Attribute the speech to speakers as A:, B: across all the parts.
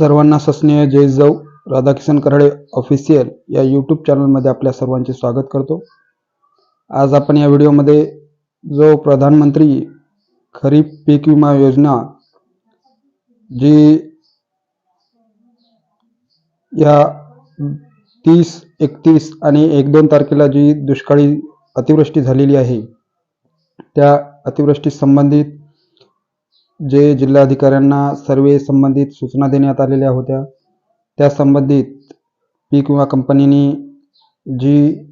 A: सर्वांना सस्नेह जय जाऊ. राधाकिशन कराडे ऑफिशियल या यूट्यूब चॅनलमध्ये आपल्या सर्वांचे स्वागत करतो. आज आपण या व्हिडिओमध्ये जो प्रधानमंत्री खरीप पीक विमा योजना जी या 30, 31 आणि 1-2 तारखेला जी दुष्काळी अतिवृष्टी झालेली आहे, त्या अतिवृष्टी संबंधित जे जिल्हाधिकाऱ्यांना सर्वे संबंधित सूचना देण्यात आलेल्या होत्या, त्या संबंधित पीक विमा कंपनीने जी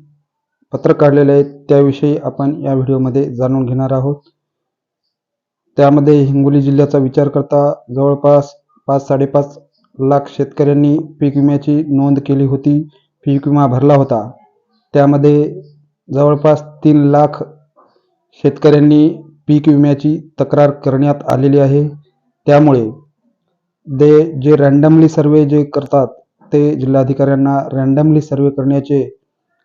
A: पत्र काढलेले आहे त्याविषयी आपण या व्हिडिओमध्ये जाणून घेणार आहोत. त्यामध्ये हिंगोली जिल्ह्याचा विचार करता जवळपास 5-5.5 लाख शेतकऱ्यांनी पीक विम्याची नोंद केली होती, पीक विमा भरला होता. त्यामध्ये जवळपास 3 लाख शेतकऱ्यांनी पीक विम्याची तक्रार करण्यात आलेली आहे. त्यामुळे जे रँडमली सर्वे जे करतात ते जिल्हाधिकाऱ्यांना रँडमली सर्वे करण्याचे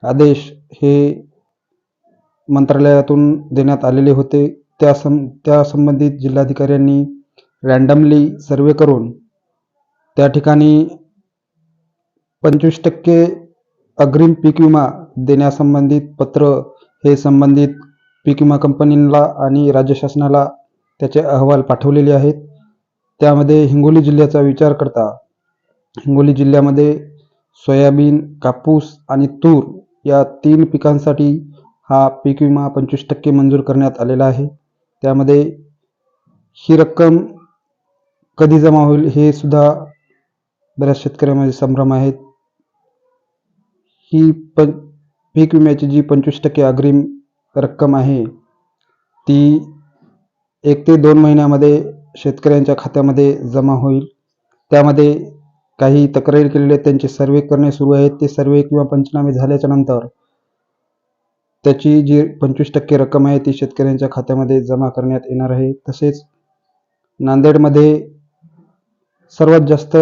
A: आदेश हे मंत्रालयातून देण्यात आलेले होते. त्या संबंधित जिल्हाधिकाऱ्यांनी रँडमली सर्वे करून त्या ठिकाणी 25% अग्रिम पीक विमा देण्यासंबंधित पत्र हे संबंधित पीक विमा कंपनीला आणि राज्य शासनाला त्याचे अहवाल पाठवलेले आहेत. त्यामध्ये हिंगोली जिल्ह्याचा विचार करता हिंगोली जिल्ह्यामध्ये सोयाबीन, कापूस आणि तूर या 3 पिकांसाठी हा पीक विमा 25% मंजूर करण्यात आलेला आहे. त्यामध्ये ही रक्कम कधी जमा होईल हे सुद्धा बऱ्याच शेतकऱ्यांमध्ये संभ्रम आहेत. ही पीक विम्याची जी 25% अग्रिम रक्कम आहे ती 1 ते 2 महिन्यामध्ये शेतकऱ्यांच्या खात्यामध्ये जमा होईल. त्यामध्ये काही तक्रारी केलेले त्यांचे सर्वे करणे सुरू आहेत. ते सर्वे किंवा पंचनामे झाल्याच्या नंतर त्याची जी 25% रक्कम आहे ती शेतकऱ्यांच्या खात्यामध्ये जमा करण्यात येणार आहे. तसेच नांदेडमध्ये सर्वात जास्त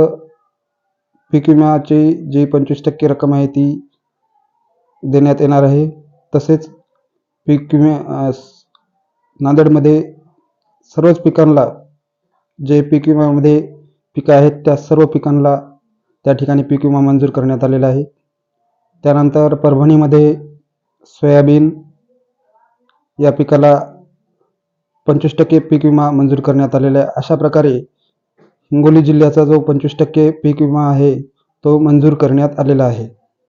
A: पीक विम्याची जी 25% रक्कम आहे ती देण्यात येणार आहे. तसेच पीक विमा नांदेडमध्ये सर्वच पिकांना जे पीक विम्यामध्ये पिकं आहेत त्या सर्व पिकांना त्या ठिकाणी पीक विमा मंजूर करण्यात आलेला आहे. त्यानंतर परभणीमध्ये सोयाबीन या पिकाला 25% पीक विमा मंजूर करण्यात आलेला आहे. अशा प्रकारे हिंगोली जिल्ह्याचा जो 25% पीक विमा आहे तो मंजूर करण्यात आलेला आहे.